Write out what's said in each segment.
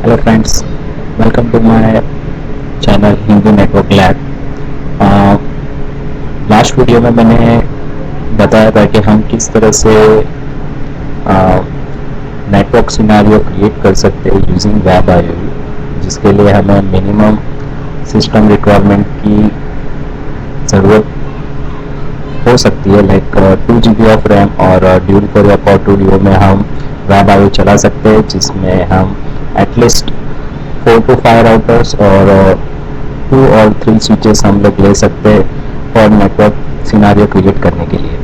Hello friends, welcome to my channel Hindi network lab. Last video में मैंने बताया था कि हम किस तरह से नेटवर्क सिनेरियो क्रिएट कर सकते हैं यूजिंग वेब आईओयू, जिसके लिए हमें मिनिमम सिस्टम रिक्वायरमेंट की ज़रूरत हो सकती है। लाइक 2 GB ऑफ रैम और ड्यूल कोर या कोर 2 Duo में हम वेब आईओ चला सकते हैं, जिसमें हम एटलीस्ट 4 to 5 राउटर्स और 2 और 3 स्विचेस हम लोग ले सकते हैं और नेटवर्क सिनेरियो क्रिएट करने के लिए।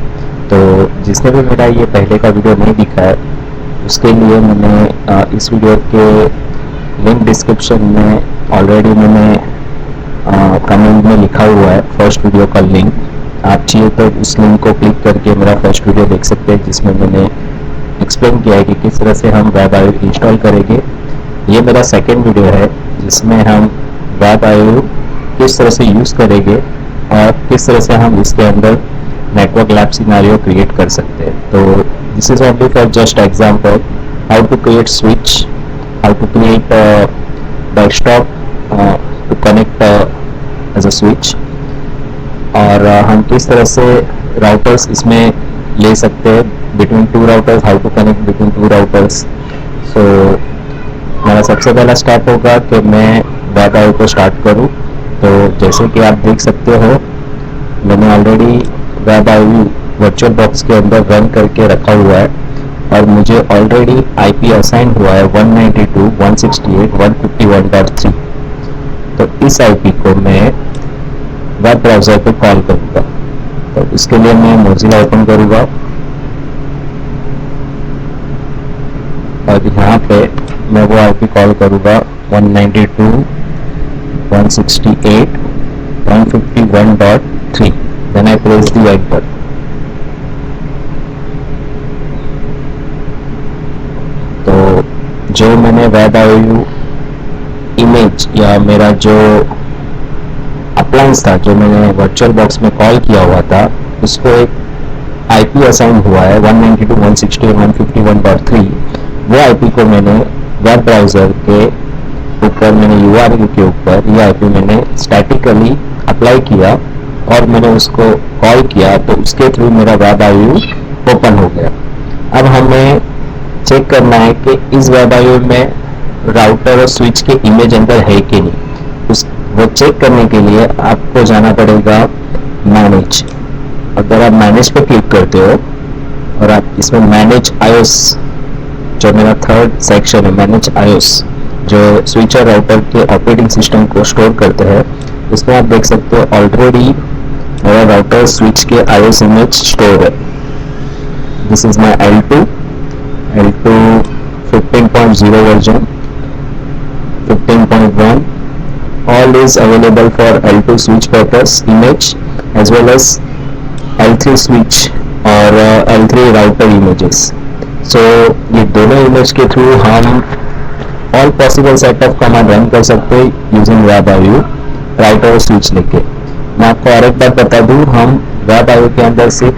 तो जिसने भी मेरा ये पहले का वीडियो नहीं दिखा है, उसके लिए मैंने इस वीडियो के लिंक डिस्क्रिप्शन में ऑलरेडी मैंने कमेंट में लिखा हुआ है फर्स्ट वीडियो का लिंक। आप चाहिए तो उस लिंक को क्लिक करके मेरा फर्स्ट वीडियो देख सकते हैं, जिसमें मैंने एक्सप्लेन किया है कि किस तरह से हम वेब आईओ इंस्टॉल करेंगे। ये मेरा सेकेंड वीडियो है जिसमें हम वेब आईओ किस तरह से यूज़ करेंगे और किस तरह से हम इसके अंदर नेटवर्क लैब सिनेरियो क्रिएट कर सकते हैं। तो this is only for just example how to create switch, how to create desktop to connect as a switch, और हम किस तरह से राउटर्स इसमें ले सकते हैं between 2 routers, how to connect between 2 routers. So मेरा सबसे पहला स्टेप होगा कि मैं वेब आईओ को स्टार्ट करूं। तो जैसे कि आप देख सकते हो, मैंने already web IO virtual box के अंदर रन करके रखा हुआ है और मुझे ऑलरेडी आईपी असाइन हुआ है 192.168.151.3। तो इस आईपी को मैं वेब ब्राउज़र पे कॉल करूँगा। तो इसके लिए मैं मोज़िला ओपन करूँगा और यहाँ पे मैं वो आईपी कॉल करूँगा 192.168.151.3। Then I press the enter. तो जो मैंने वेब आईओ इमेज या मेरा जो अप्लायंस था, जो मैंने वर्चुअल बॉक्स में कॉल किया हुआ था, उसको एक आईपी असाइन हुआ है 192.168.151.3। वो आईपी को मैंने वेब ब्राउज़र के ऊपर, मैंने यूआरएल के ऊपर ये आईपी मैंने स्टैटिकली अप्लाई किया और मैंने उसको कॉल किया, तो उसके थ्रू मेरा वेब आईओ ओपन हो गया। अब हमें चेक करना है कि इस वेब आईओ में राउटर और स्विच के इमेज अंदर है कि नहीं। वो चेक करने के लिए आपको जाना पड़ेगा मैनेज। अगर आप मैनेज पे क्लिक करते हो और आप इसमें मैनेज आईओएस, जो मेरा थर्ड सेक्शन है, मैनेज आईओएस, जो स्विच और राउटर के ऑपरेटिंग सिस्टम को स्टोर करते हैं, इसमें आप देख सकते हो ऑलरेडी मेरा राउटर स्विच के आईओएस इमेज स्टोर है। This is my L2 15.0 version 15.1. All is available for L2 switch purpose image as well as L3 switch और L3 router images. So ये दोनों इमेज के थ्रू हम all possible set of command run कर सकते हैं using web IO router और switch लेके। मैं आपको और एक बात बता दूँ, हम वेब आईओ के अंदर सिर्फ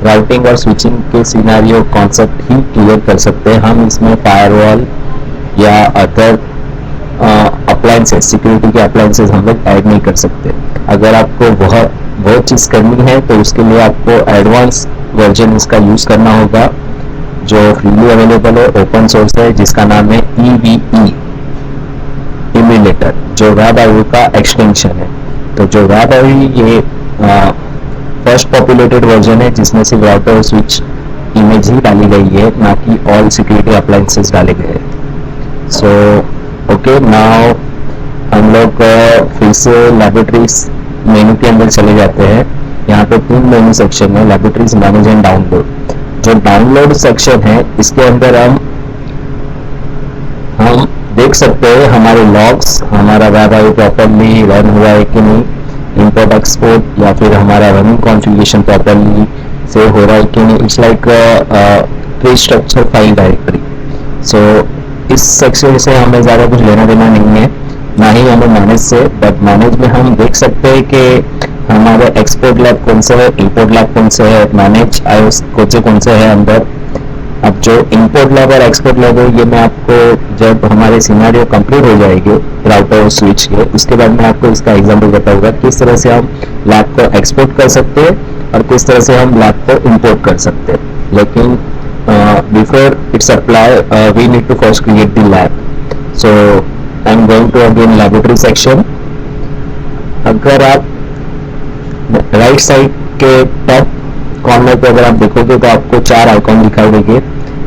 राउटिंग और स्विचिंग के सिनेरियो कॉन्सेप्ट ही क्लियर कर सकते हैं। हम इसमें फायरवॉल या अदर अप्लायंसेस, सिक्योरिटी के अप्लायंसेस हम लोग ऐड नहीं कर सकते। अगर आपको वो चीज़ करनी है तो उसके लिए आपको एडवांस वर्जन इसका यूज़ करना होगा, जो फ्रीली अवेलेबल है, ओपन सोर्स है, जिसका नाम है EVE इम्यूलेटर, जो वेब आईओ का एक्सटेंशन है। तो जो वेब आईओ ये फर्स्ट पॉपुलेटेड वर्जन है, जिसमें सिर्फ राउटर और स्विच इमेज ही डाली गई है, ना कि ऑल सिक्योरिटी अप्लायंसेस डाले गए हैं। सो ओके, नाउ हम लोग फिर से लैबोरेटरीज मेनू के अंदर चले जाते हैं। यहाँ पे 3 मेनू सेक्शन है, लैबोरेटरीज, मैनेज एंड डाउनलोड। जो डाउनलोड सेक्शन है, इसके अंदर हम देख सकते हैं हमारे लॉग्स, हमारा वेब आईओ प्रॉपरली रन हुआ है कि नहीं, इंपोर्ट एक्सपोर्ट या फिर हमारा रनिंग कॉन्फ़िगरेशन प्रॉपरली सेव हो रहा है कि नहीं। It's like tree structure file directory. So इस सेक्शन से हमें ज़्यादा कुछ लेना देना नहीं है, ना ही हमें मैनेज से। बट मैनेज में हम देख सकते हैं कि हमारे एक्सपोर्ट लैब कौन से है, इंपोर्ट लैब कौन से है, मैनेज आईओएस कौन से है अंदर, अब जो इंपोर्ट लैब और एक्सपोर्ट लैब है ये मैं आपको जब हमारे सिनेरियो कंप्लीट हो जाएंगे राउटर और स्विच के, उसके बाद मैं आपको इसका एग्जांपल बताऊंगा किस तरह से हम लैब को एक्सपोर्ट कर सकते हैं और किस तरह से हम लैब को इंपोर्ट कर सकते हैं। लेकिन before its apply we need to first create the lab. So I am going to again laboratory section. अगर आप राइट साइड के टॉप कॉर्नर पे अगर आप देखोगे तो आपको 4 आइकॉन दिखाई देंगे,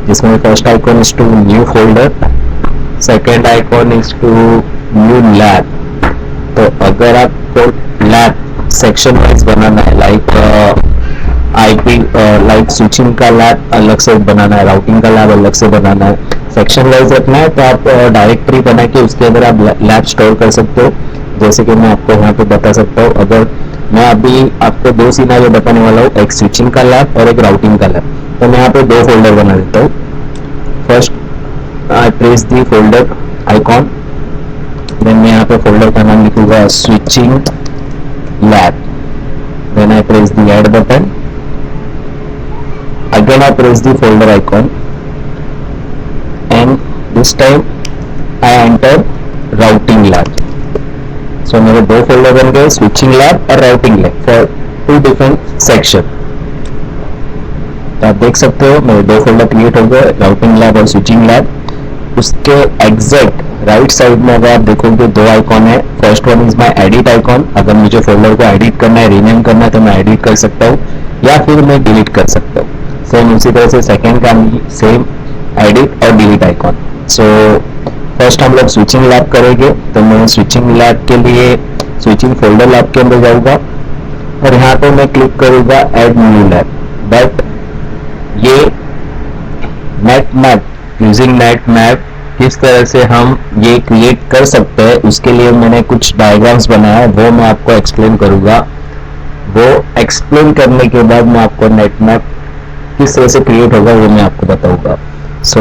जिसमें first icon is to new folder, second icon is to new lab. तो अगर आपको लैब सेक्शन वाइज बनाना है, लाइक आईपी लाइक स्विचिंग का लैब अलग से बनाना है, राउटिंग का लैब अलग से बनाना है, सेक्शन वाइज रखना है, तो आप डायरेक्टरी बना के उसके अंदर आप लैब स्टोर कर सकते हो। जैसे कि मैं आपको यहाँ पे बता सकता हूँ, अगर मैं अभी आपको 2 सिनेरियो बताने वाला हूँ, एक स्विचिंग का लैब और एक राउटिंग का लैब। तो मैं यहाँ पे 2 फोल्डर बना देता हूँ। First I press the folder icon, then मैं यहाँ पे फोल्डर का नाम लिखूंगा switching lab, then I press the add button, again I press the folder icon and this time I enter routing lab. So मेरे 2 फोल्डर बन गए, switching lab और routing lab for 2 different section. तो आप देख सकते हो मेरे 2 फोल्डर क्रिएट हो गए, राउटिंग लैब और स्विचिंग लैब। उसके एग्जैक्ट राइट साइड में अगर आप देखोगे 2 आइकॉन है। First one is my edit icon, अगर मुझे फोल्डर को एडिट करना है, रीनेम करना है तो मैं एडिट कर सकता हूँ या फिर मैं डिलीट कर सकता हूँ। सेम उसी तरह से सेकेंड का सेम एडिट और डिलीट आइकॉन। सो फर्स्ट हम लोग स्विचिंग लैब करेंगे, तो मैं स्विचिंग लैब के लिए स्विचिंग फोल्डर लैब के अंदर जाऊंगा और यहाँ पे मैं क्लिक करूंगा ऐड न्यू लैब। बट ये net map, using net map किस तरह से हम ये क्रिएट कर सकते हैं, उसके लिए मैंने कुछ डायग्राम्स बनाया है, वो मैं आपको एक्सप्लेन करूंगा। वो एक्सप्लेन करने के बाद मैं आपको नेट मैप किस तरह से क्रिएट होगा वो मैं आपको बताऊंगा। सो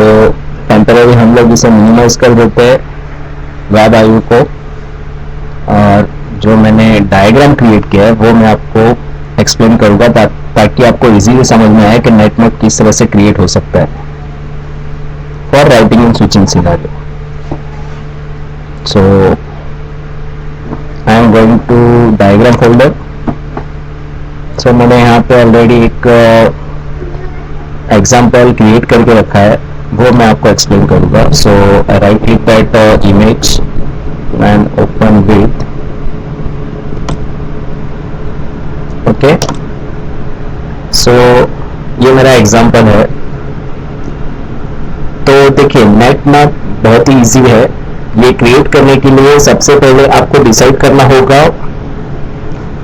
टेम्पररी हम लोग इसे मिनिमाइज कर देते हैं वेब आईओ को, और जो मैंने डायग्राम क्रिएट किया है वो मैं आपको एक्सप्लेन करूंगा ताकि आपको इजीली समझ में आए कि नेट मैप किस तरह से क्रिएट हो सकता है for routing and switching scenario. So I am going to diagram folder. So मैंने यहाँ पे ऑलरेडी एक एग्जाम्पल क्रिएट करके रखा है, वो मैं आपको एक्सप्लेन करूंगा। So I right click that image and open with, okay. So ये मेरा एग्जाम्पल है। तो देखिए नेट मैप बहुत ही इजी है। ये क्रिएट करने के लिए सबसे पहले आपको डिसाइड करना होगा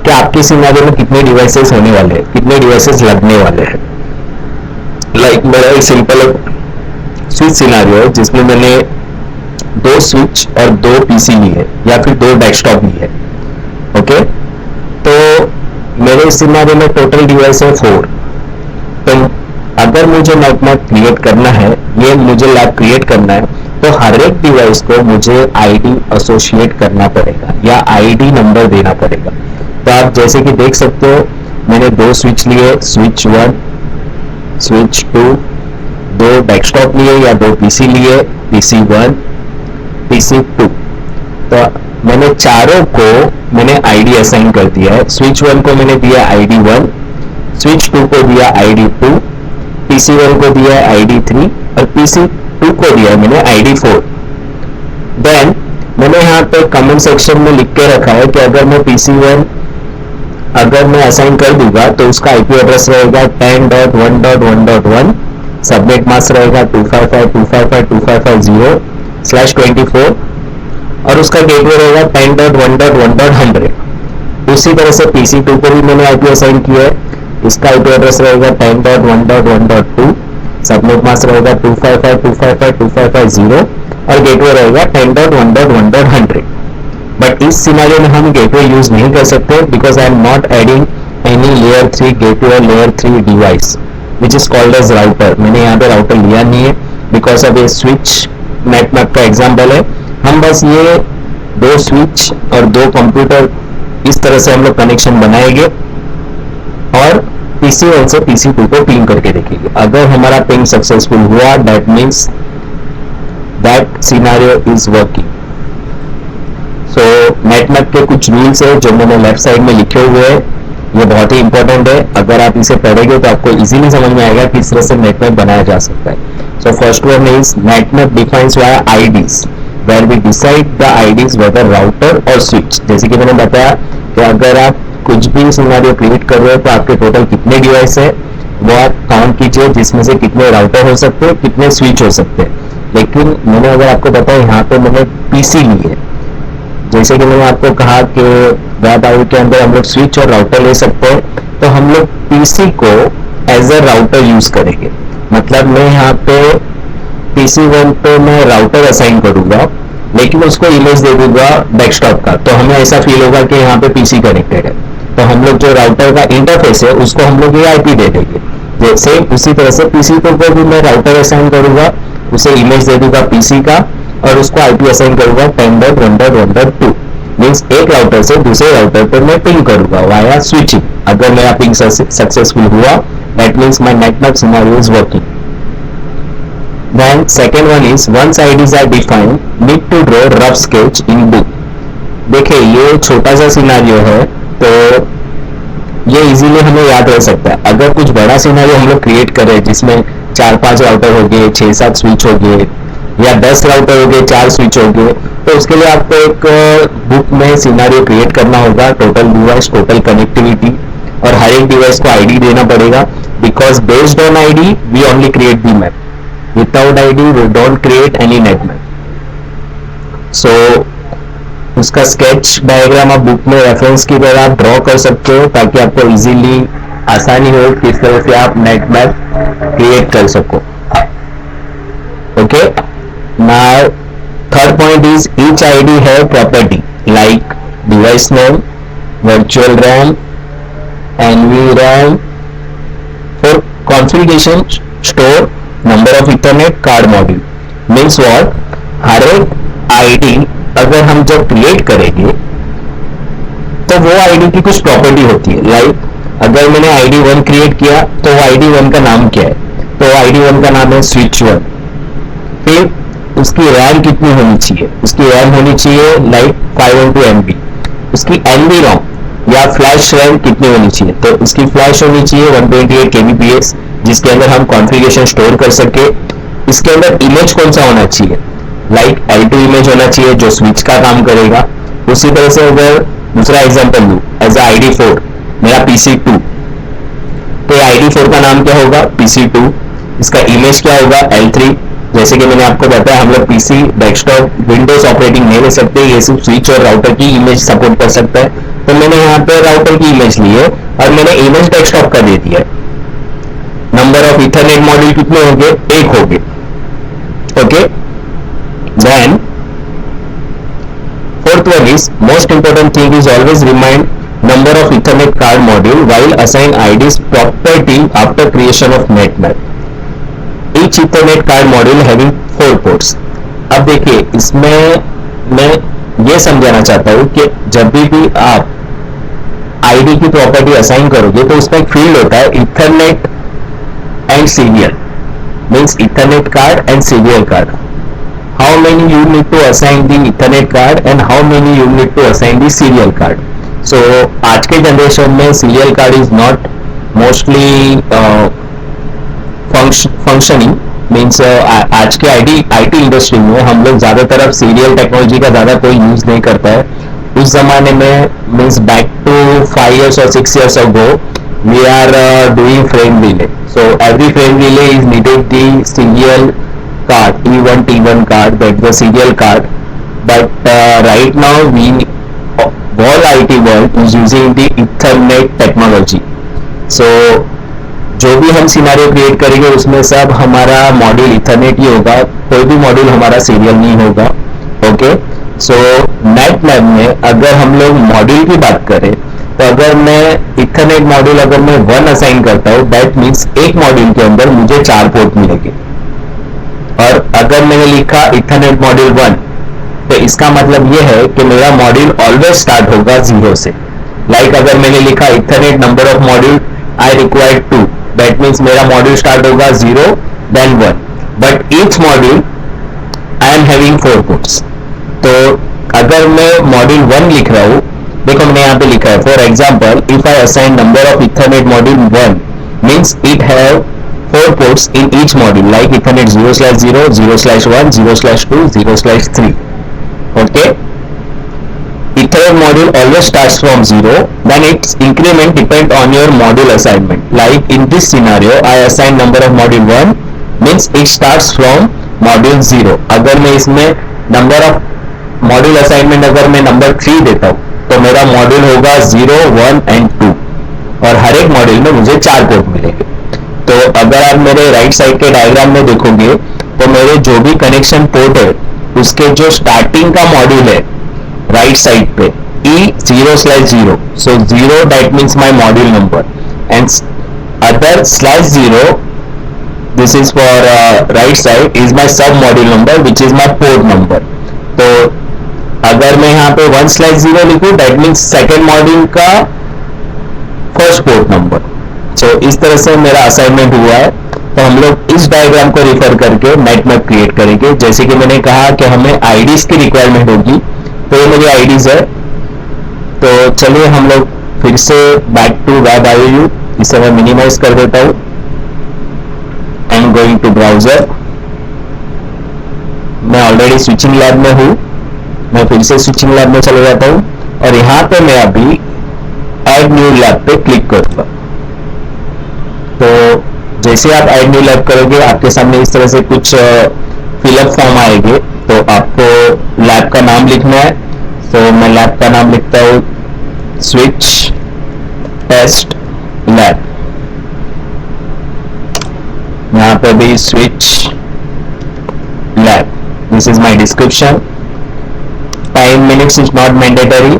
कि आपके सिनेरियो में कितने डिवाइसेस होने वाले हैं, कितने डिवाइसेस लगने वाले हैं। लाइक मेरा एक सिंपल स्विच सिनेरियो है जिसमें मैंने 2 स्विच और 2 पीसी ली है या फिर 2 डेस्कटॉप ली है, ओके। तो मेरे सिनेरियो में टोटल डिवाइस है 4। तो अगर मुझे नेट मैप क्रिएट करना है, ये मुझे लैब क्रिएट करना है, तो हर एक डिवाइस को मुझे आईडी एसोसिएट करना पड़ेगा या आईडी नंबर देना पड़ेगा। तो आप जैसे कि देख सकते हो मैंने 2 स्विच लिए, स्विच 1, स्विच 2, 2 डेस्कटॉप लिए या 2 पीसी लिए, पीसी 1, पीसी 2। तो मैंने चारों को मैंने आईडी असाइन कर दिया है। स्विच 1 को मैंने दिया आईडी 1, स्विच 2 को दिया आईडी 2, पीसी 1 को दिया आईडी 3 और पीसी 2 को दिया मैंने आईडी 4। देन मैंने यहाँ पे कमेंट सेक्शन में लिख के रखा है कि अगर मैं पीसी 1 अगर मैं असाइन कर दूंगा तो उसका आईपी एड्रेस रहेगा 10.1.1.1, सबनेट मास्क रहेगा 255.255.255.0/24 और उसका गेटवे रहेगा 10.1.1.100। उसी तरह से पीसी 2 को भी मैंने आईपी असाइन किया है, इसका आईपी एड्रेस रहेगा 10.1.1.2, सबनेट मास्क रहेगा 255.255.255.0 और गेटवे रहेगा 10.1.1.100। बट इस सिनेरियो में हम गेटवे यूज नहीं कर सकते because I am not adding any layer 3 gateway और layer 3 device which is called as router. मैंने यहाँ पे राउटर लिया नहीं है बिकॉज अब ये स्विच नेट मैप का एग्जाम्पल है। हम बस ये 2 स्विच और 2 कंप्यूटर इस तरह से हम लोग कनेक्शन बनाएंगे और PC1 से PC2 को पिंग करके देखेंगे। अगर हमारा पिंग सक्सेसफुल हुआ, that means that scenario is working. So netmap के कुछ रूल्स है जो मैंने लेफ्ट साइड में लिखे हुए हैं, ये बहुत ही इंपॉर्टेंट है। अगर आप इसे पढ़ेंगे तो आपको इजीली समझ में आएगा किस तरह से नेटमैप बनाया जा सकता है। So first one is netmap defines via IDs where we decide the IDs whether router और स्विच। जैसे कि मैंने बताया कि अगर आप कुछ भी सिनेरियो क्रिएट कर रहे हो तो आपके टोटल कितने डिवाइस है वो आप काउंट कीजिए, जिसमें से कितने राउटर हो सकते हैं, कितने स्विच हो सकते हैं। लेकिन मैंने अगर आपको बताया यहाँ पे मैंने पीसी ली है, जैसे कि मैंने आपको कहा कि वेब आईओ के अंदर हम लोग स्विच और राउटर ले सकते हैं, तो हम लोग पीसी को एज अ राउटर यूज करेंगे। मतलब मैं यहाँ पे PC1 पे मैं राउटर असाइन करूंगा, लेकिन उसको इमेज दे दूंगा डेस्कटॉप का, तो हमें ऐसा फील होगा कि यहाँ पे पीसी कनेक्टेड है। तो हम लोग जो राउटर का इंटरफेस है उसको हम लोग ये आईपी दे देंगे। जैसे उसी तरह से PC2 को भी मैं राउटर असाइन करूंगा, उसे इमेज दे दूंगा पीसी का और उसको आईपी असाइन करूंगा 10.1.1.2। मीन्स एक राउटर से दूसरे राउटर पर मैं पिंग करूंगा वाया स्विचिंग। अगर मेरा पिंग सक्सेसफुल हुआ, that means my network scenario is working. Then second one is once IDs are defined, need to draw rough sketch in book। देखिए ये छोटा सा सिनेरियो है तो ये इजीली हमें याद रह सकता है। अगर कुछ बड़ा सिनेरियो हम लोग क्रिएट करें जिसमें 4-5 राउटर हो गए, 6-7 स्विच हो गए या 10 राउटर हो गए, 4 स्विच हो गए, तो उसके लिए आपको एक बुक में सिनेरियो क्रिएट करना होगा, टोटल डिवाइस, टोटल कनेक्टिविटी, और हर एक डिवाइस को आईडी देना पड़ेगा। Because based on ID we only create the map, without ID we don't create any net map. So उसका स्केच डायग्राम आप बुक में रेफरेंस की तरह आप ड्रॉ कर सकते हो ताकि आपको इजीली आसानी हो किस तरह से आप नेट मैप क्रिएट कर सको। Okay, now third point is each ID है property like device name, virtual RAM, NVRAM, for configuration store, number of Ethernet card module। Means what, हर एक आईडी अगर हम जब क्रिएट करेंगे तो वो आईडी की कुछ प्रॉपर्टी होती है। लाइक अगर मैंने आईडी 1 क्रिएट किया तो वो आईडी 1 का नाम क्या है, तो आईडी 1 का नाम है स्विच 1। फिर उसकी रैम कितनी होनी चाहिए, उसकी रैम होनी चाहिए लाइक 512 MB। उसकी NVROM या फ्लैश रैम कितनी होनी चाहिए, तो उसकी फ्लैश होनी चाहिए 128 kbps, जिसके अंदर हम कॉन्फ़िगरेशन स्टोर कर सके। इसके अंदर इमेज कौन सा होना चाहिए, लाइक L2 इमेज होना चाहिए जो स्विच का काम करेगा। उसी तरह से अगर दूसरा एग्जांपल लूं एज अ ID4 मेरा PC2, तो ID4 का नाम क्या होगा, PC2। इसका इमेज क्या होगा, L3। जैसे कि मैंने आपको बताया हम लोग पीसी, डेस्कटॉप, विंडोज ऑपरेटिंग नहीं ले सकते, ये सिर्फ स्विच और राउटर की इमेज सपोर्ट कर सकता है। तो मैंने यहाँ पे राउटर की इमेज ली है और मैंने इमेज डेस्कटॉप का दे दिया है। नंबर ऑफ इथरनेट मॉड्यूल कितने होंगे, 1 होंगे। Okay, then fourth one is most important thing is always remind number of ethernet card module while assign IDs property after creation of net map. Each Ethernet card module having 4 ports। अब देखिए इसमें मैं ये समझाना चाहता हूँ कि जब भी आप आईडी की प्रॉपर्टी असाइन करोगे तो उसमें एक फील्ड होता है ethernet and serial, means ethernet card and serial card. How many you need to assign the ethernet card and how many you need to assign the serial card. So आज के generation में serial card is not mostly functioning, means आज के IT industry में हम लोग ज्यादातर अब सीरियल टेक्नोलॉजी का ज्यादा कोई यूज नहीं करता है। उस जमाने में means back to 5 years or 6 years ago we are doing frame relay, so every frame relay is needed the serial card, E1 T1 card, that the serial card, but right now we all IT world is using the Ethernet technology। so जो भी हम scenario create करेंगे उसमें सब हमारा module Ethernet ही होगा, कोई भी मॉड्यूल हमारा सीरियल नहीं होगा। ओके, सो नेट मैप में अगर हम लोग मॉड्यूल की बात करें तो अगर मैं इथरनेट मॉड्यूल अगर मैं 1 असाइन करता हूँ, दैट मीन्स एक मॉड्यूल के अंदर मुझे 4 पोर्ट मिलेंगे। और अगर मैंने लिखा इथरनेट मॉड्यूल 1, तो इसका मतलब ये है कि मेरा मॉड्यूल ऑलवेज स्टार्ट होगा 0 से। लाइक अगर मैंने लिखा ethernet number of module I require 2, that means मेरा मॉड्यूल स्टार्ट होगा 0 then 1, but each module I am having 4 ports. तो अगर मैं मॉड्यूल 1 लिख रहा हूँ, देखो मैंने यहाँ पे लिखा है for example if I assign number of Ethernet module 1 means it have 4 ports in each module like Ethernet 0/0, 0/1, 0/2, 0/3. Okay. Ethernet module always starts from 0. Then its increment depend on your module assignment. Like in this scenario, I assign number of module 1 means it starts from module 0. अगर मैं इसमें number of module assignment अगर मैं number 3 देता हूँ तो मेरा module होगा 0, 1 and 2 और हर एक मॉड्यूल में मुझे 4 पोर्ट मिलेंगे। तो अगर आप मेरे राइट साइड के डायग्राम में देखोगे तो मेरे जो भी कनेक्शन पोर्ट है उसके जो स्टार्टिंग का मॉड्यूल है राइट साइड पे E0/0, so 0 that means my module number and other /0 this is for right side is my sub module number which is my port number। तो अगर मैं यहाँ पे 1/0 लिखूं that means सेकेंड मॉड्यूल का first port number. तो इस तरह से मेरा असाइनमेंट हुआ है। तो हम लोग इस डायग्राम को रिफर करके नेट मैप क्रिएट करेंगे। जैसे कि मैंने कहा कि हमें आईडीज की रिक्वायरमेंट होगी, तो ये मेरी आईडीज है। तो चलिए हम लोग फिर से बैक टू वेब आईओयू, इसे मैं मिनिमाइज कर देता हूँ। I am going to browser. मैं ऑलरेडी स्विचिंग लैब में हूँ, मैं फिर से स्विचिंग लैब में चले जाता हूँ और यहाँ पे मैं अभी ऐड न्यू लैब पे क्लिक करूँगा। तो जैसे आप ऐड न्यू लैब करोगे आपके सामने इस तरह से कुछ फिलअप फॉर्म आएंगे। तो आपको लैब का नाम लिखना है। तो मैं लैब का नाम लिखता हूँ स्विच टेस्ट लैब। यहाँ पे भी switch lab. This is my description. Time minutes is not mandatory.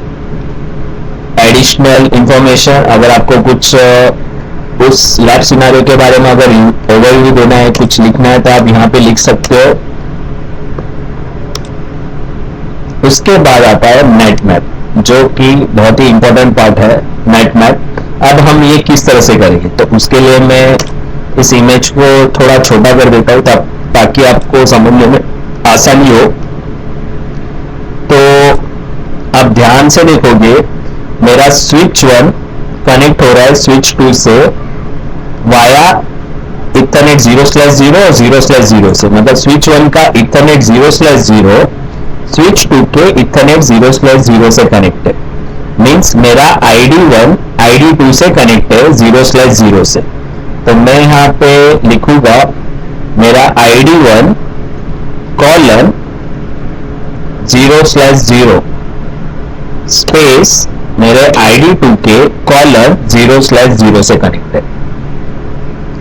Additional information, अगर आपको कुछ उस लैब सिनारियो के बारे में अगर ओवरव्यू देना है, कुछ लिखना है तो आप यहाँ पे लिख सकते हो। उसके बाद आता है नेट मैप, जो कि बहुत ही इंपॉर्टेंट पार्ट है नेट मैप। अब हम ये किस तरह से करेंगे, तो उसके लिए मैं इस इमेज को थोड़ा छोटा कर देता हूँ ताकि आपको समझने में आसानी हो। तो आप ध्यान से देखोगे मेरा स्विच 1 कनेक्ट हो रहा है स्विच 2 से वाया इथरनेट 0/0 और 0/0 से, मतलब स्विच 1 का इथरनेट 0/0 स्विच 2 के इथरनेट 0/0 से कनेक्ट है। मींस मेरा ID1 ID2 से कनेक्ट है 0/0 से। तो मैं यहाँ पे लिखूंगा मेरा ID1 कॉलन 0/0 स्पेस मेरे ID2 के कॉलन 0/0 से कनेक्ट है।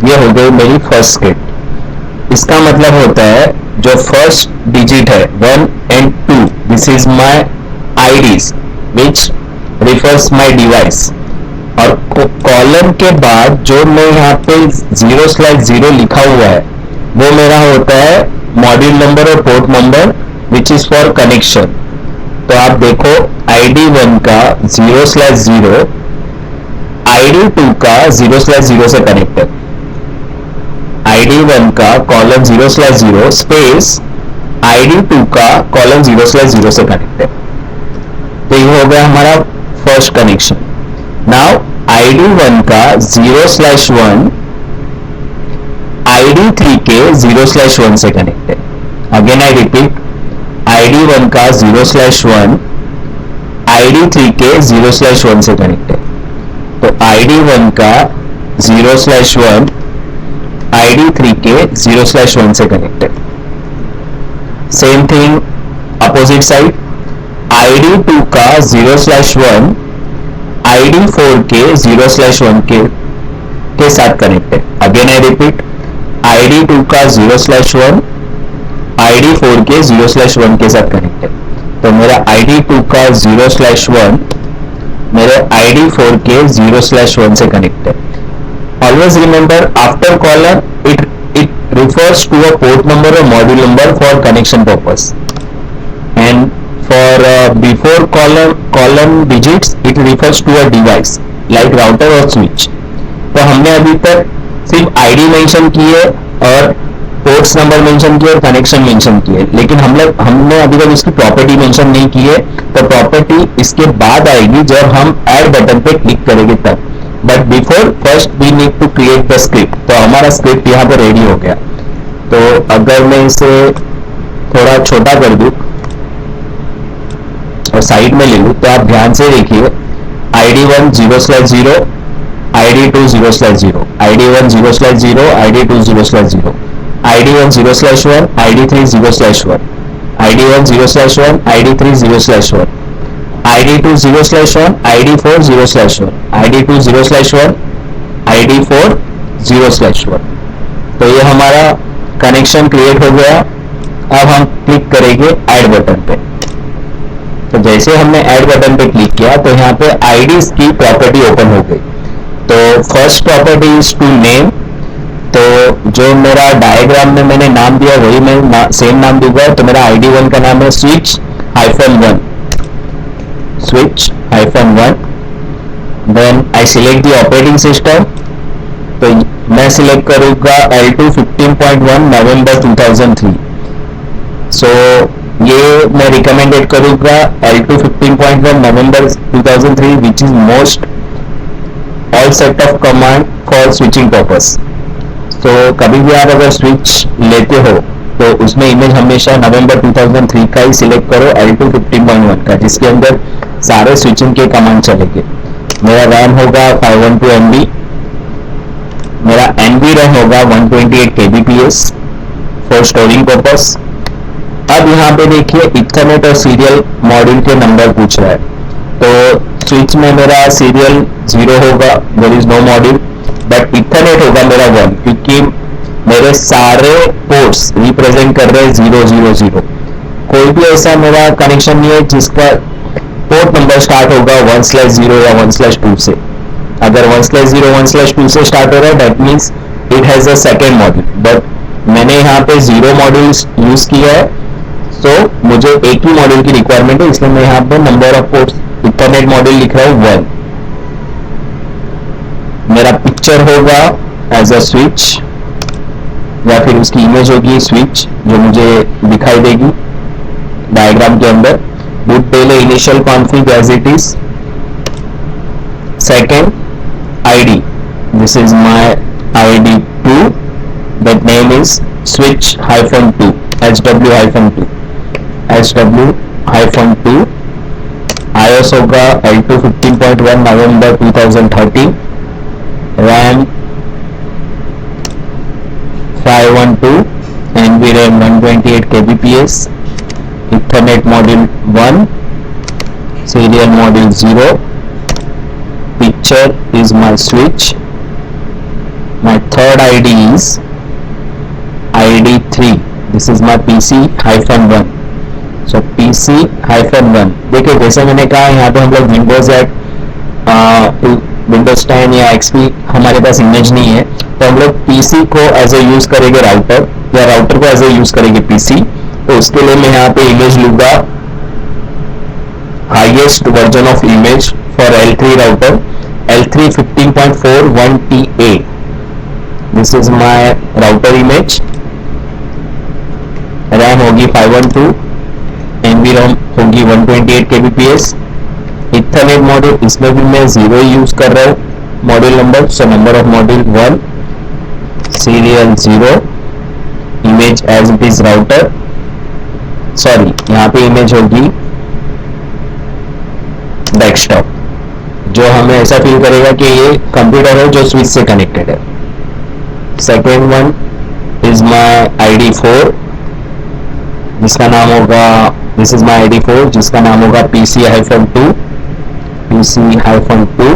ये हो गई मेरी फर्स्ट स्क्रिप्ट। इसका मतलब होता है जो फर्स्ट डिजिट है 1 and 2 this is my IDs which refers my device, और कॉलन के बाद जो मैं यहाँ पे 0/0 लिखा हुआ है वो मेरा होता है मॉड्यूल नंबर और port number which is for connection. तो आप देखो ID1 का 0/0 ID2 का 0/0 से कनेक्ट है। ID1 का कॉलन 0/0 स्पेस ID2 का कॉलन 0/0 से कनेक्ट है। तो ये हो गया हमारा फर्स्ट कनेक्शन। नाउ ID1 का 0/1 ID3 के 0/1 से कनेक्ट है। अगेन आई रिपीट, ID1 का 0/1 ID3 के 0/1 से कनेक्ट है। तो ID1 का 0/1 ID3 के 0/1 से कनेक्ट है। Same thing opposite side, ID2 का 0/1 ID4 के 0/1 के साथ कनेक्ट है। अगेन आई रिपीट, ID2 का 0/1 ID4 के 0/1 के साथ कनेक्ट है। तो मेरा ID2 का 0/1 मेरे ID4 के 0/1 से कनेक्ट है। Always remember after colon it refers to a port number or module number for connection purpose, and for before colon digits it refers to a device like router or switch। तो तो हमने अभी तक सिर्फ ID mention की है और ports number mention किए और कनेक्शन मेंशन किए, लेकिन हमने अभी तक इसकी प्रॉपर्टी मेंशन नहीं की है। तो प्रॉपर्टी इसके बाद आएगी जब हम ऐड बटन पे क्लिक करेंगे तब। But before first we need to create the script. तो हमारा स्क्रिप्ट यहाँ पे रेडी हो गया। तो अगर मैं इसे थोड़ा छोटा कर दूं और साइड में ले लूं तो आप ध्यान से देखिए, ID1 0/0, ID2 0/0, ID1 0/0, ID2 0/0, ID1 0/1, ID3 0/1, ID1 0/1, ID3 0/1, ID2 0/1, ID4 0/1, ID2 0/1, ID4 0/1। तो ये हमारा कनेक्शन क्रिएट हो गया। अब हम क्लिक करेंगे ऐड बटन पे। तो जैसे हमने ऐड बटन पे क्लिक किया तो यहाँ पे आईडीज की प्रॉपर्टी ओपन हो गई। तो first property is to name. तो जो मेरा डायग्राम में मैंने नाम दिया वही मैं सेम नाम दूंगा। तो मेरा ID1 का नाम है switch-1, switch-1। Then I select the operating system. तो मैं सिलेक्ट करूंगा L2 15.1 नवंबर 2003। सो ये मैं रिकमेंडेड करूंगा L2 15.1 November 2003 which is most all set of command for switching purpose. तो कभी भी आप अगर स्विच लेते हो तो उसमें इमेज हमेशा नवंबर 2003 का ही सिलेक्ट करो, L2 15.1 का, जिसके अंदर सारे स्विचिंग के कमांड चलेंगे। मेरा रैम होगा 512 MB, मेरा NV रैम होगा 128 kbps फॉर स्टोरिंग पर्पस। अब यहाँ पे देखिए इथरनेट और सीरियल मॉड्यूल के नंबर पूछ रहा है। तो स्विच में मेरा सीरियल 0 होगा, there is no module, but ethernet होगा मेरा 1, क्योंकि मेरे सारे पोर्ट्स रिप्रेजेंट कर रहे हैं 000। कोई भी ऐसा मेरा कनेक्शन नहीं है जिसका पोर्ट नंबर स्टार्ट होगा 1/0 या 1/2 से। अगर 1/0 1/2 से स्टार्ट हो रहा है that means it has a second module, but मैंने यहाँ पे 0 मॉड्यूल यूज किया है। तो मुझे एक ही मॉड्यूल की रिक्वायरमेंट है, इसलिए मैं यहाँ पे number of ports Ethernet module लिख रहा हूँ 1। मेरा पिक्चर होगा एज अ स्विच या फिर उसकी इमेज होगी स्विच जो मुझे दिखाई देगी डायग्राम के अंदर। boot pele initial config as it is। second ID, this is my ID2, that name is switch-2, SW-2, SW-2। iOS होगा L2 15.1 November 2013, RAM 512, NV RAM 128 kbps, Ethernet module 1, serial module 0, picture is my switch, my third ID is ID3, this is my PC-1, so PC-1। देखिए जैसे मैंने कहा यहाँ पे हम लोग Windows Windows 10 या XP हमारे पास इमेज नहीं है, तो हम लोग PC को एज ए यूज करेंगे राउटर, या राउटर को एज ए यूज करेंगे PC। तो उसके लिए मैं यहाँ पे इमेज लूंगा highest version of image for L3 router, L3 15.4 1TA। This is my router image. RAM होगी 512, NV रैम होगी 128 kbps। इथरनेट मॉड्यूल, इसमें भी मैं 0 यूज कर रहा हूँ module number, so number of module 1, serial 0, image as it is router, sorry यहाँ पे इमेज होगी डेस्कटॉप, जो हमें ऐसा फील करेगा कि ये कंप्यूटर है जो स्विच से कनेक्टेड है। Second one is my ID4 जिसका नाम होगा, दिस इज माय ID4 जिसका नाम होगा PC-2, PC-2।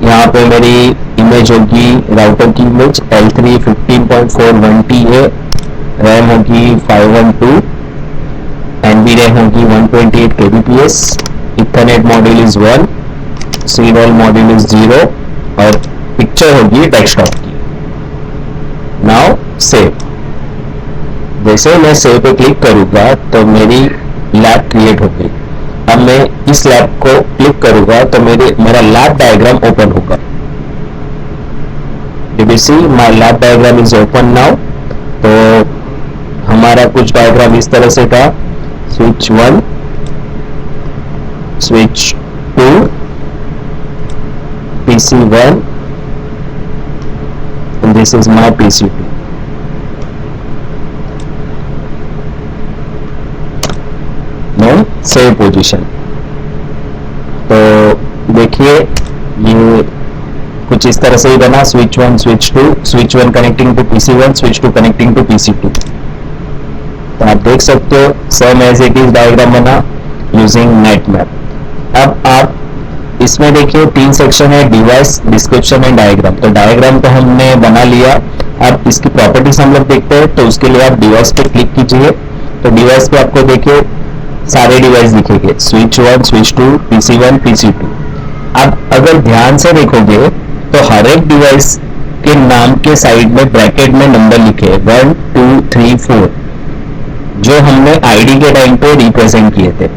यहाँ पे मेरी इमेज होगी राउटर की इमेज L3 15.4 1TA, रैम होगी 512, NV रैम होगी 128 kbps, Ethernet module is 1, serial module is 0 और पिक्चर होगी डेस्कटॉप की। Now save. जैसे मैं सेव पे क्लिक करूंगा तो मेरी लैब क्रिएट हो गई। अब मैं इस लैब को क्लिक करूंगा तो मेरा लैब डायग्राम ओपन होगा। Did you see my lab diagram is open now? तो हमारा कुछ डायग्राम इस तरह से था, switch 1, switch 2, PC1 and this is my PC2। No save position. तो देखिए ये कुछ इस तरह से ही बना, switch 1 switch 2, switch 1 connecting to PC1, switch 2 connecting to PC2। तो आप देख सकते हो same as it is diagram बना यूजिंग नेट मैप। अब आप इसमें देखिए 3 सेक्शन है, डिवाइस, डिस्क्रिप्शन एंड डायग्राम। तो डायग्राम तो हमने बना लिया, अब इसकी प्रॉपर्टीज हम लोग देखते हैं। तो उसके लिए आप डिवाइस पे क्लिक कीजिए। तो डिवाइस पे आपको देखिए सारे डिवाइस दिखेंगे, स्विच 1 स्विच 2 PC1 PC2। अब अगर ध्यान से देखोगे तो हर एक डिवाइस के नाम के साइड में ब्रैकेट में नंबर लिखे 1 2 3 4, जो हमने आईडी के टाइम पे रिप्रेजेंट किए थे।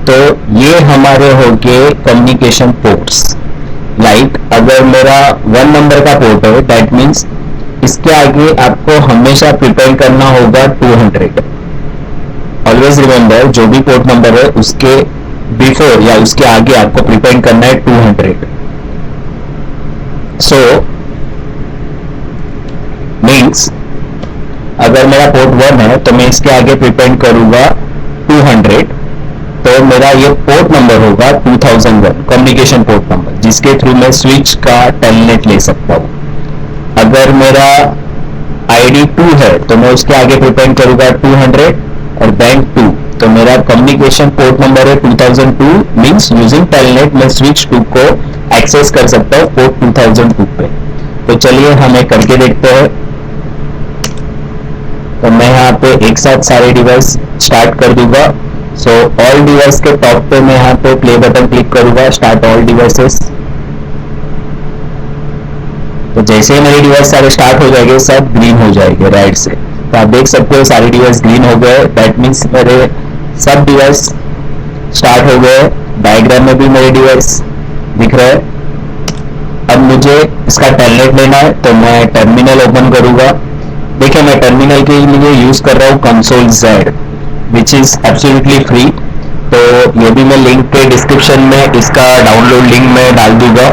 तो ये हमारे हो गए कम्युनिकेशन पोर्ट्स। लाइक अगर मेरा 1 नंबर का पोर्ट है, दैट मीन्स इसके आगे आपको हमेशा प्रिपेयर करना होगा 200। ऑलवेज रिमेंबर, जो भी पोर्ट नंबर है उसके बिफोर या उसके आगे आपको प्रिपेयर करना है 200। सो मीन्स अगर मेरा पोर्ट 1 है तो मैं इसके आगे प्रिपेयर करूंगा 200, तो मेरा ये पोर्ट नंबर होगा 2001 कम्युनिकेशन पोर्ट नंबर, जिसके थ्रू मैं स्विच का टेलनेट ले सकता हूं। अगर मेरा आईडी 2 है तो मैं उसके आगे प्रिपेयर करूंगा 200 और देन 2, तो मेरा कम्युनिकेशन पोर्ट नंबर है 2002, मींस यूजिंग टेलनेट मैं स्विच 2 को एक्सेस कर सकता हूं पोर्ट 2002 पे। तो चलिए हम एक करके देखते हैं। तो मैं यहाँ पे एक साथ सारे डिवाइस स्टार्ट कर दूंगा। सो ऑल डिवाइस के टॉप पे मैं यहाँ पे प्ले बटन क्लिक करूंगा, स्टार्ट ऑल डिवाइसेस। तो जैसे ही मेरे डिवाइस सारे स्टार्ट हो जाएंगे, सब ग्रीन हो जाएंगे राइट से। तो आप देख सकते हो सारे डिवाइस ग्रीन हो गए, दैट मीन्स मेरे सब डिवाइस स्टार्ट हो गए। डायग्राम में भी मेरे डिवाइस दिख रहे हैं। अब मुझे इसका टेलनेट लेना है, तो मैं टर्मिनल ओपन करूंगा। देखिए मैं टर्मिनल के लिए यूज कर रहा हूँ console Z, which is absolutely free. तो ये भी मैं लिंक के डिस्क्रिप्शन में इसका डाउनलोड लिंक में डाल दूंगा,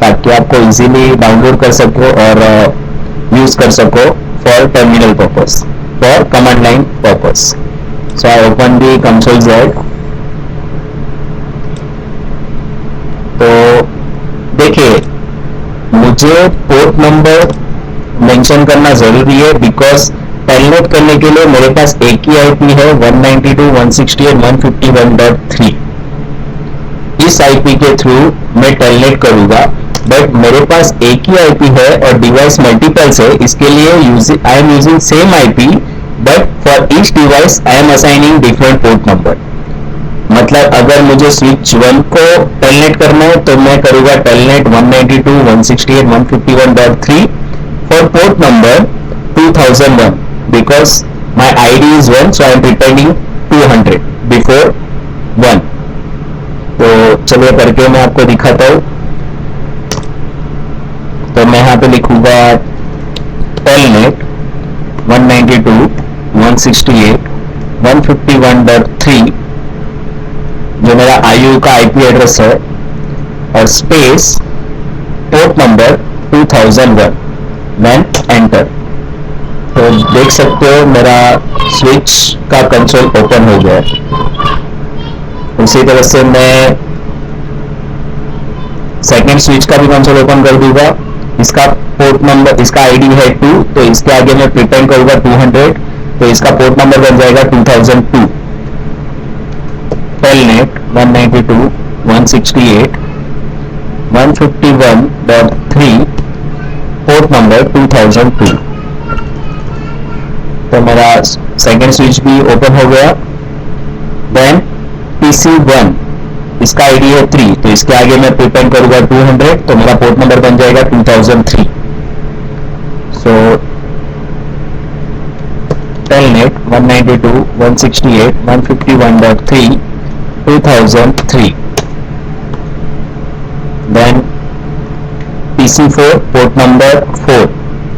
ताकि आपको इजीली डाउनलोड कर सको और यूज कर सको for terminal purpose, for command line purpose. So I open the console Z। तो देखिए मुझे पोर्ट नंबर मेंशन करना जरूरी है, बिकॉज टेलनेट करने के लिए मेरे पास एक ही आईपी है 192.168.151.3। इस आईपी के थ्रू मैं टेलनेट करूंगा, बट मेरे पास एक ही आईपी है और डिवाइस मल्टीपल्स है, इसके लिए I am using same IP, but for each device I am assigning different port number. मतलब अगर मुझे स्विच 1 को टेलनेट करना है तो मैं करूंगा telnet 192.168.151.3 for port number 2001, because my ID is 1, so I am preparing 200 before 1। तो चलिए करके मैं आपको दिखाता हूँ। तो मैं यहाँ पे लिखूंगा टेलनेट 192.168.151.3, जो मेरा IU का IP एड्रेस है, और space port number 2001, then enter. तो देख सकते हो मेरा स्विच का कंसोल ओपन हो गया। उसी तरह से मैं सेकेंड स्विच का भी कंसोल ओपन कर दूंगा। इसका पोर्ट नंबर, इसका आईडी है 2, तो इसके आगे मैं प्रिपेयर करूंगा 200, तो इसका पोर्ट नंबर बन जाएगा 2002। Telnet 192.168.151.3 port number 2002। तो मेरा सेकेंड स्विच भी ओपन हो गया। देन PC1, इसका आईडी है 3, तो इसके आगे मैं प्रिपेयर करूंगा 200, तो मेरा पोर्ट नंबर बन जाएगा 2003। सो telnet 192.168.151.3 2003. Then PC4 port number 4,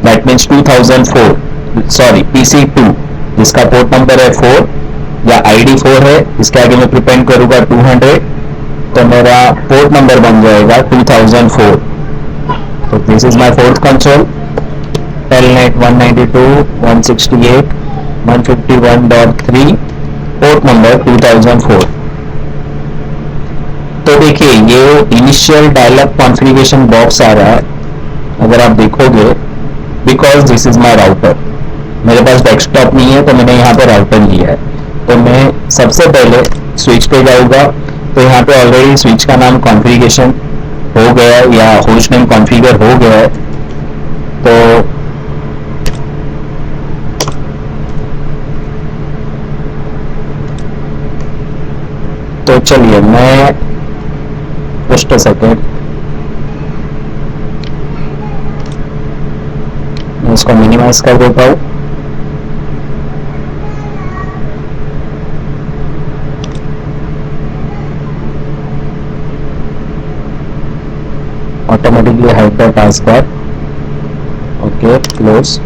that means 2004. Sorry PC2 जिसका पोर्ट नंबर है 4 या ID 4 है, इसके आगे मैं प्रिपेंड करूंगा 200, तो मेरा पोर्ट नंबर बन जाएगा 2004. तो this is my fourth console. Telnet 192.168.151.3, port number 2004. तो देखिए ये इनिशियल डायलॉग कॉन्फ़िगरेशन बॉक्स आ रहा है, अगर आप देखोगे, because this is my router. मेरे पास डेस्कटॉप नहीं है तो मैंने यहाँ पे राउटर लिया है. तो मैं सबसे पहले स्विच पे जाऊँगा, तो यहाँ पे ऑलरेडी स्विच का नाम कॉन्फ़िगरेशन हो गया है या होस्ट नेम कॉन्फ़िगर हो गया है. तो चलिए मैं जस्ट अ सेकेंड, मैं इसको मिनिमाइज कर देता हूँ. Automatically hide the task bar. Okay, close.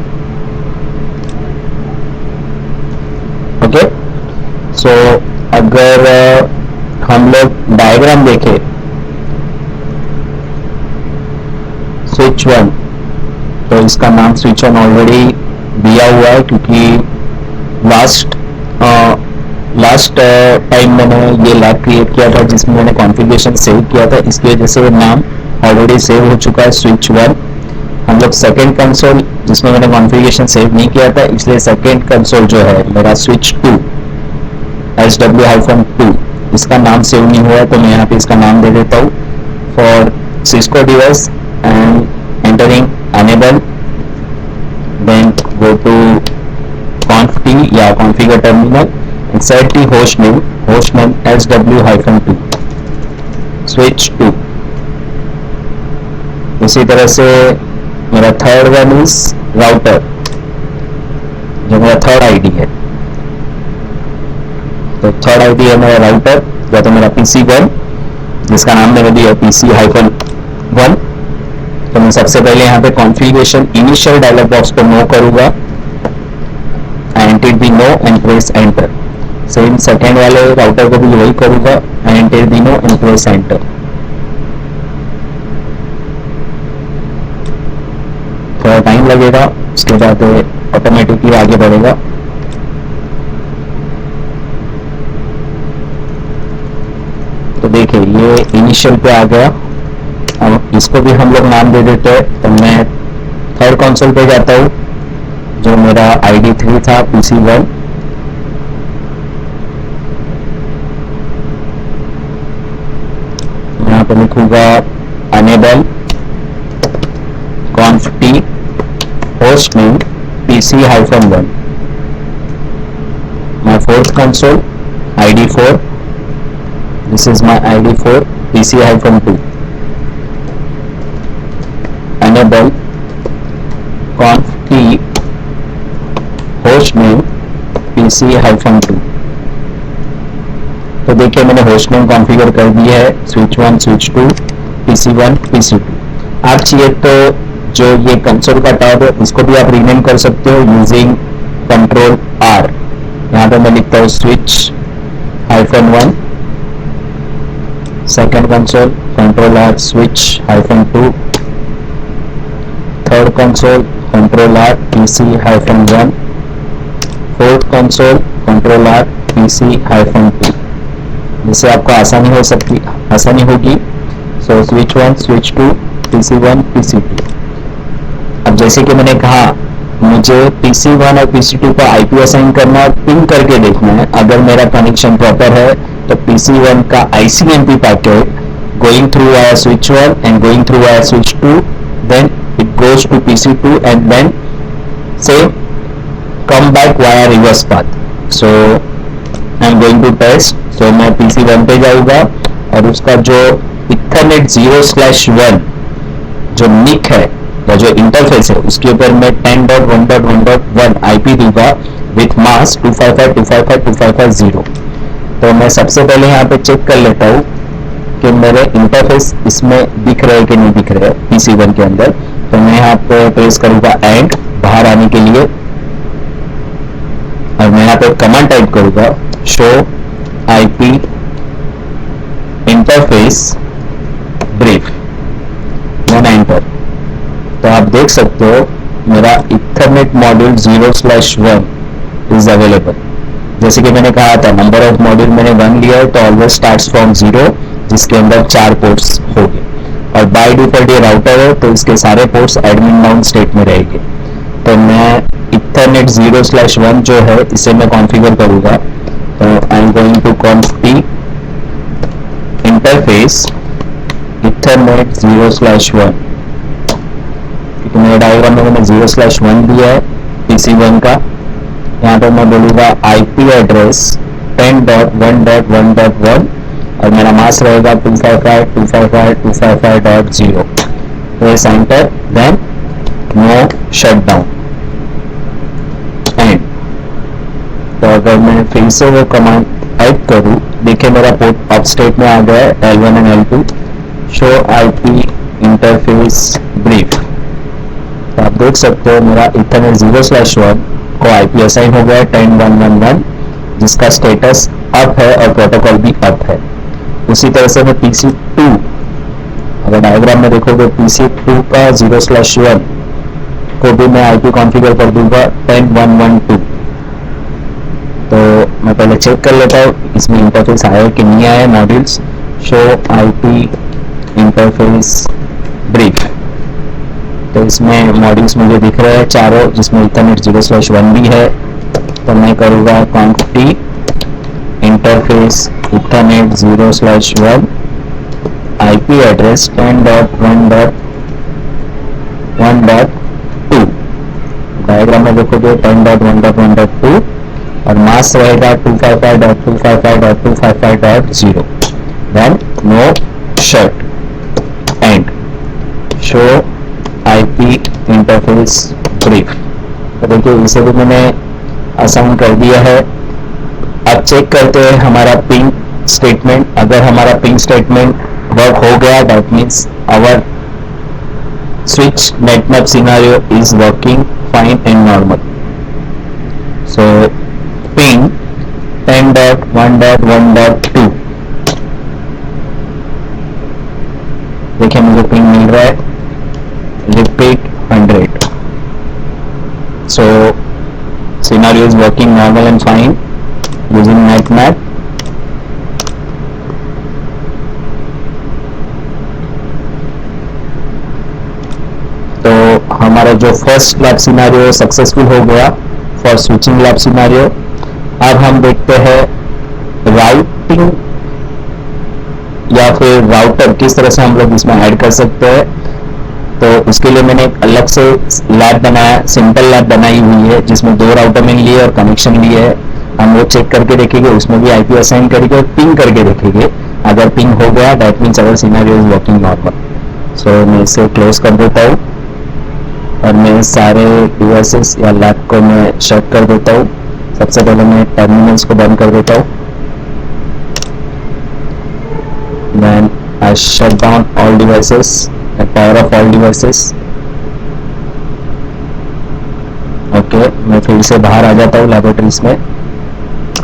Okay, so अगर हम लोग डायग्राम देखें, स्विच 1, तो इसका नाम स्विच 1 ऑलरेडी दिया हुआ है क्योंकि लास्ट टाइम मैंने ये लैब क्रिएट किया था जिसमें मैंने कॉन्फ़िगरेशन सेव किया था, इसकी वजह से नाम ऑलरेडी सेव हो चुका है स्विच 1. हम लोग सेकेंड कंसोल जिसमें मैंने कॉन्फ़िगरेशन सेव नहीं किया था, इसलिए सेकेंड कंसोल जो है मेरा स्विच 2 SW-2, इसका नाम सेव नहीं हुआ है, तो मैं यहाँ पे इसका नाम दे देता हूँ for Cisco device and entering enable, then go to conf t या configure terminal and set the host name SW-2 switch 2. इसी तरह से मेरा थर्ड वन इज राउटर, जो मेरा थर्ड आईडी है. तो थर्ड आईडी है मेरा राउटर या तो मेरा PC1 जिसका नाम मैंने दिया PC-1. तो मैं सबसे पहले यहाँ पे कॉन्फ़िगरेशन इनिशियल डायलॉग बॉक्स को नो करूंगा, enter the no and press enter. Same second वाले राउटर को भी वही करूंगा, enter the no and press enter. थोड़ा टाइम लगेगा, उसके बाद ऑटोमेटिकली आगे बढ़ेगा. तो देखिए ये इनिशियल पे आ गया. अब इसको भी हम लोग नाम दे देते हैं. तो मैं थर्ड कंसोल पे जाता हूँ जो मेरा ID 3 था PC1. यहाँ पे लिखूंगा enable conf t host name PC-1. My fourth console ID 4. This is my ID 4 PC-2. enable conf t host name PC-2. तो देखिए मैंने होस्ट नेम कॉन्फ़िगर कर दिया है स्विच 1, स्विच 2, PC1, PC2. आप चाहिए तो जो ये कंसोल का टैब है इसको भी आप रीनेम कर सकते हो यूजिंग कंट्रोल R. यहाँ पे मैं लिखता हूँ switch-1. Second console control R switch-2. Third console control R PC-1. Fourth console control R PC-2. जिससे आपको आसानी होगी. So switch 1, switch 2, PC1, PC2. अब जैसे कि मैंने कहा मुझे PC1 और PC2 का IP असाइन करना और पिंग करके देखना है. अगर मेरा कनेक्शन प्रॉपर है तो PC1 का ICMP packet going through via switch 1 and going through via switch 2, then it goes to PC2 and then say come back via reverse path. So I am going to test. So मैं PC1 पे जाऊँगा और उसका जो Ethernet 0/1 जो निक है या जो इंटरफेस है उसके ऊपर मैं 10.1.1.1 IP दूंगा विथ मास्क 255.255.255.0. तो मैं सबसे पहले यहाँ पे चेक कर लेता हूँ कि मेरे इंटरफेस इसमें दिख रहे कि नहीं दिख रहे PC1 के अंदर। तो मैं यहाँ पे प्रेस करूँगा एंड बाहर आने के लिए, और मैं यहाँ पे कमांड टाइप करूँगा show IP interface brief, then enter. तो आप देख सकते हो मेरा इथरनेट मॉड्यूल 0/1 इज अवेलेबल। जैसे कि मैंने कहा था नंबर ऑफ मॉड्यूल मैंने 1 लिया है, तो ऑलवेज स्टार्ट्स फ्रॉम 0, जिसके अंदर 4 पोर्ट्स होंगे, और बाय डिफॉल्ट ये राउटर है तो इसके सारे पोर्ट्स एडमिन डाउन स्टेट में रहेंगे। तो मैं इथरनेट 0/1 जो है इसे मैं कॉन्फ़िगर करूँगा। तो I am going to conft interface ethernet 0/1, क्योंकि मेरे डायग्राम में मैंने 0/1 दिया है PC1 का। यहाँ पे मैं बोलूँगा IP एड्रेस 10.1.1.1 और मेरा मास्क रहेगा 255.255.255.0। Press enter, then no shutdown end. तो अगर मैं फिर से वो कमांड टाइप करूँ, देखिए मेरा पोर्ट ऑफ स्टेट में आ गया है L1 and L2। Show IP interface brief. तो आप देख सकते हो मेरा इथरनेट 0/1 को IP असाइन हो गया है 10.1.1.1, जिसका स्टेटस अप है और प्रोटोकॉल भी अप है। उसी तरह से मैं PC2, अगर डायग्राम में देखोगे PC2 का 0/1 को भी मैं IP कॉन्फ़िगर कर दूंगा 10.1.1.2। तो मैं पहले चेक कर लेता हूँ इसमें इंटरफेस आया कि नहीं आया modules. Show IP interface brief. तो इसमें मॉड्यूल्स मुझे दिख रहे हैं चारों, जिसमें इथरनेट 0/1 भी है। तो मैं करूँगा conft interface ethernet 0/1 IP address 10.1.1.2। Diagram में देखोगे 10.1.1.2 और मास्क रहेगा 255.255.255.0। Then no shut end show IP interface brief. तो देखिए इसे भी मैंने असाइन कर दिया है। अब चेक करते हैं हमारा पिंग स्टेटमेंट। अगर हमारा पिंग स्टेटमेंट वर्क हो गया, that means our switch netmap scenario is working fine and normal. So ping 10.1.1.2, देखिए मुझे पिंग मिल रहा है repeat 100. So scenario is working normal and fine using NetMap. तो हमारा जो फर्स्ट लैब सिनेरियो सक्सेसफुल हो गया फॉर स्विचिंग लैब सिनेरियो। अब हम देखते हैं राउटिंग या फिर राउटर किस तरह से हम लोग इसमें ऐड कर सकते हैं। तो उसके लिए मैंने एक अलग से लैब बनाया, सिंपल लैब बनाई हुई है, जिसमें 2 राउटर मैंने लिए और कनेक्शन लिए है। हम वो चेक करके देखेंगे, उसमें भी IP असाइन करके और पिंग करके देखेंगे। अगर पिंग हो गया that means our scenario is working normal. So मैं इसे क्लोज कर देता हूँ और मैं सारे डिवाइसेस या लैब को मैं शट कर देता हूँ। सबसे पहले मैं टर्मिनल्स को बंद कर देता हूँ। Then I shut down all devices, power off all devices. Okay, मैं फिर से बाहर आ जाता हूँ लैबोरेटरीज में।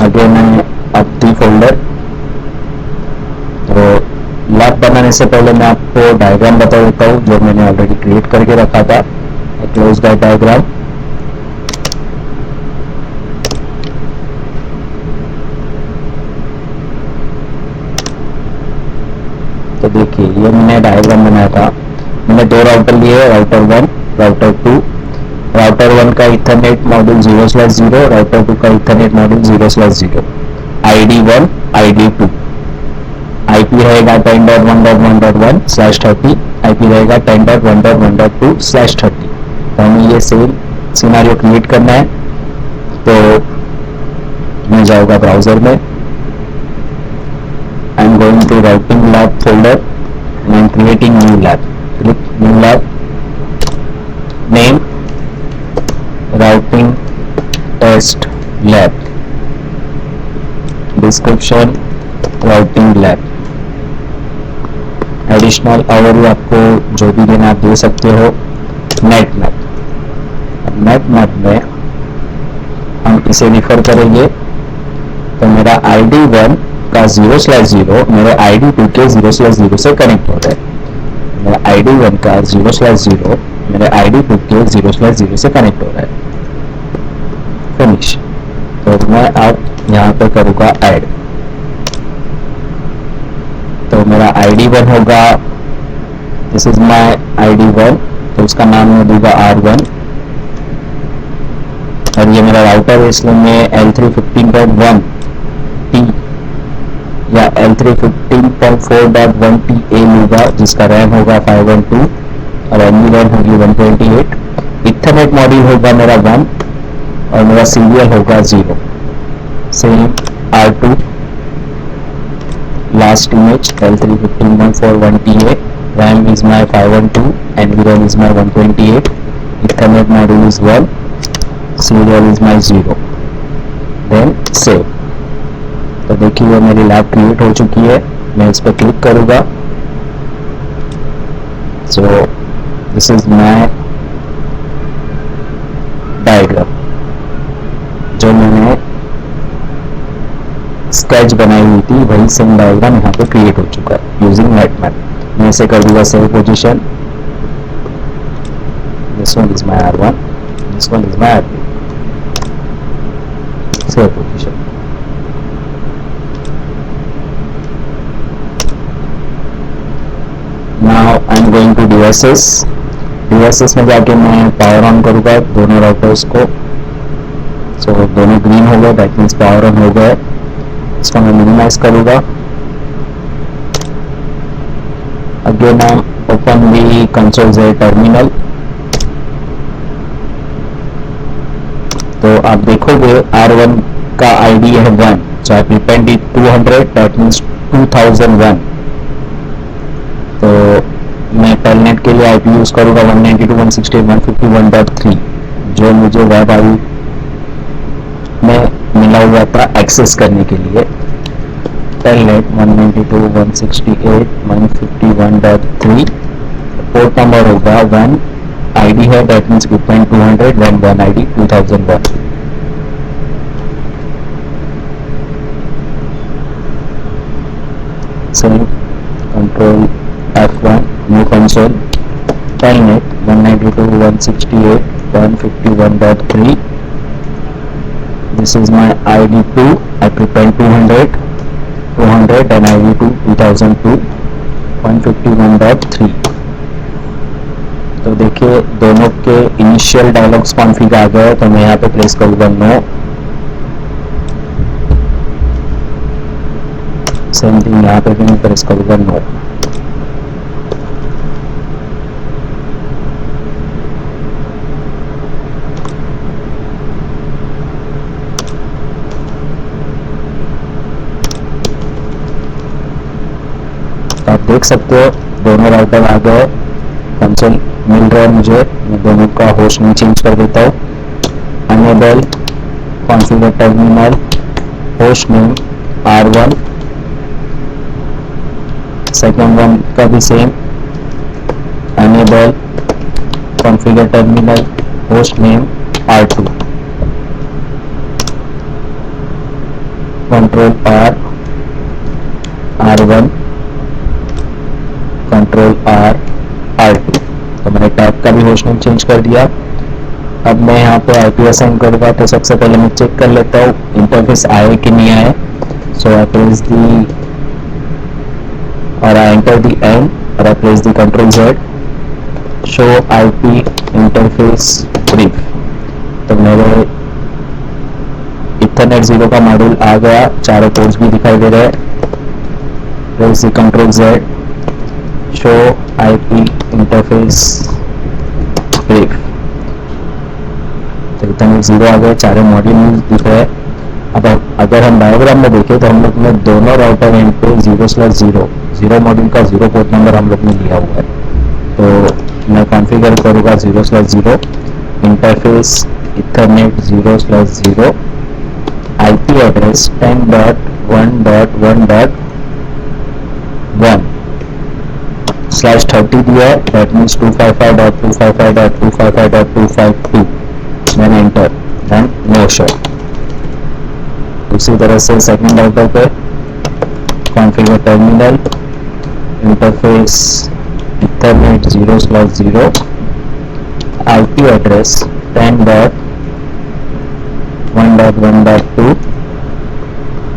अगेन मैं अपनी फोल्डर। तो लैब बनाने से पहले मैं आपको डायग्राम बता देता हूँ जो मैंने ऑलरेडी क्रिएट करके रखा था। Close that diagram. तो देखिए ये मैंने डायग्राम बनाया था। मैंने 2 राउटर लिए, राउटर 1, राउटर 2। राउटर 1 का इथरनेट मॉड्यूल 0/0, राउटर 2 का Ethernet module 0/0। ID1, ID2। IP रहेगा 10.1.1.1/30, IP रहेगा 10.1.1.2/30। तो हमें ये सेम सिनेरियो क्रिएट करना है। तो मैं जाऊँगा ब्राउजर में। I am going to routing lab folder and I am creating new lab. Click new lab, name routing test lab, description routing lab. Additional overview आपको जो भी देना आप दे सकते हो। नेट मैप में हम इसे रिफर करेंगे तो मेरा ID1 का 0/0 मेरे ID2 के 0/0 से कनेक्ट हो रहा है। मेरा ID1 का 0/0 मेरे ID2 के 0/0 से कनेक्ट हो रहा है। फिनिश। तो मैं अब यहाँ पे करूँगा ऐड। तो मेरा ID1 होगा, दिस इज माय ID1, तो उसका नाम मैं दूंगा R1 और ये मेरा राउटर है, इसलिए मैं L315.1T या L315.4.1TA लूँगा, जिसका रैम होगा 512 और एमबी रैम होगी 128। इथरनेट मॉड्यूल होगा मेरा 1 और मेरा सीरियल होगा 0। Same R2 last image L315.4.1TA, RAM is my 512, NVRAM is my 128, Ethernet module is 1, serial is my 0, then save। तो देखिए मेरी लैब क्रिएट हो चुकी है। मैं इस पर क्लिक करूँगा। So this is my diagram, जो मैंने स्केच बनाई हुई थी वही सेम डायग्राम यहाँ पे क्रिएट हो चुका है यूजिंग नेट मैप। मैं इसे कर दूंगा save position. This one is my R1, this one is my R2। Save position. Now I am going to DSS में जाके मैं पावर ऑन करूँगा दोनों राउटर्स को। सो दोनों ग्रीन हो गए, दैट मीन्स पावर ऑन हो गए। इसको मैं मिनिमाइज करूँगा। Again I open the console Z terminal. तो आप देखोगे R1 का ID है 1, सो आई प्रिपेंड इट 200, दैट मीन्स 2001। तो मैं टेलनेट के लिए IP यूज करूँगा 192.168.151.3, जो मुझे वेब आई में मिला हुआ था एक्सेस करने के लिए। टेलनेट 192.168.151.3, पोर्ट नंबर होगा 1, ID है दैट मीन्स इक्विपमेंट 200, देन 1 ID 2001। Save, control F1, new console, telnet 192.168.151.3। This is my ID2, I prepare 200 and ID2 2002 151.3। तो देखिए दोनों के इनिशियल डायलॉग्स कॉन्फ़िग आ गए। तो मैं यहाँ पे प्लेस करूँगा नो। सेम थिंग यहाँ पे भी मैं प्रेस करूँगा नो। आप देख सकते हो दोनों राउटर आ गए, कंसोल मिल रहा है मुझे। मैं दोनों का होस्ट नेम चेंज कर देता हूँ। Enable configure terminal, host name R1, second one का भी same, enable configure terminal, host name R2, control R1, control R2। तो मैंने टैब का भी होस्ट नेम चेंज कर दिया। अब मैं यहाँ पे IP असाइन करूँगा। तो सबसे पहले मैं चेक कर लेता हूँ इंटरफेस आए कि नहीं आए। सो आई प्रेस दी और आई एंटर दी N और आई प्रेस दी control Z, show IP interface brief. तो मेरे इथरनेट 0 का मॉड्यूल आ गया, चारों पोर्ट्स भी दिखाई दे रहे हैं। प्रेस दी control Z, show IP interface brief. तो इथरनेट 0 आ गए, चारों मॉड्यूल दिख रहे हैं। अब अगर हम डायग्राम में देखें तो हम लोग ने दोनों राउटर एंड पे 0/0 मॉड्यूल का 0 पोर्ट नंबर हम लोग ने लिया हुआ है। तो मैं कॉन्फ़िगर करूँगा 0/0 इंटरफेस इथरनेट 0/0 IP एड्रेस 10.168.1.1 /30 दिया है, that means 255.255.255.252, then enter and no show. उसी तरह से सेकंड राउटर पे configure terminal interface Ethernet 0/0 IP address 10.1.1.2.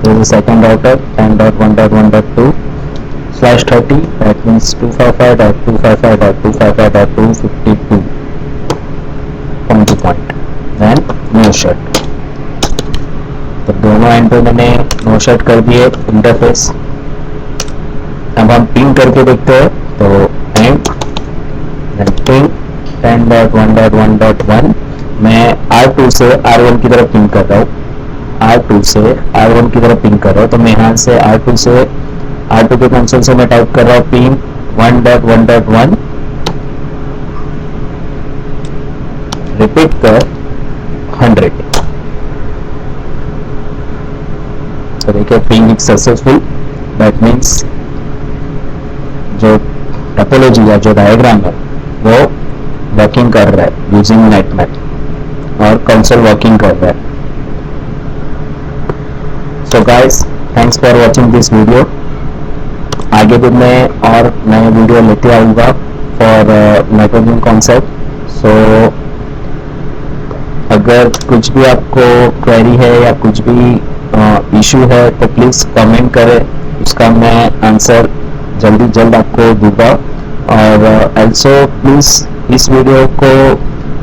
This is second router 10.1.1.2/30, that means 255.255.255.252 point to point, then no shut. तो दोनों and पे मैंने नो शट कर दिए इंटरफेस. अब हम पिंग करके देखते हैं. तो एंड पिंग 10.1.1.1 मैं R2 से R1 की तरफ पिंग कर रहा हूँ. R2 से R1 की तरफ पिंग कर रहा हूँ. तो मैं यहाँ से R2 के कंसोल से मैं टाइप कर रहा हूँ पिंग 1.1.1, रिपीट कर 100. तो देखिए ping is successful. That means जो टोपोलॉजी या जो डायग्राम है वो वर्किंग कर रहा है यूजिंग नेटमैप और कंसोल वर्किंग कर रहा है. So guys, thanks for watching this video. आगे भी मैं और नए वीडियो लेते आऊँगा फॉर नेटवर्किंग कॉन्सेप्ट. सो अगर कुछ भी आपको क्वेरी है या कुछ भी इशू है तो प्लीज़ कमेंट करें, उसका मैं आंसर जल्द आपको दूंगा. और ऑल्सो प्लीज़ इस वीडियो को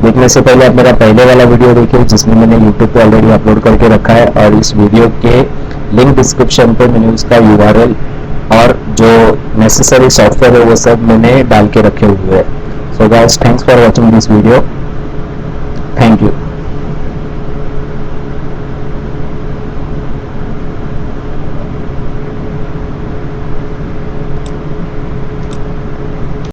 देखने से पहले आप मेरा पहले वाला वीडियो देखिए जिसमें मैंने यूट्यूब पे ऑलरेडी अपलोड करके रखा है, और इस वीडियो के लिंक डिस्क्रिप्शन पे मैंने उसका URL और जो नेसेसरी सॉफ्टवेयर है वो सब मैंने डाल के रखे हुए हैं. So guys, thanks for watching this video. Thank you.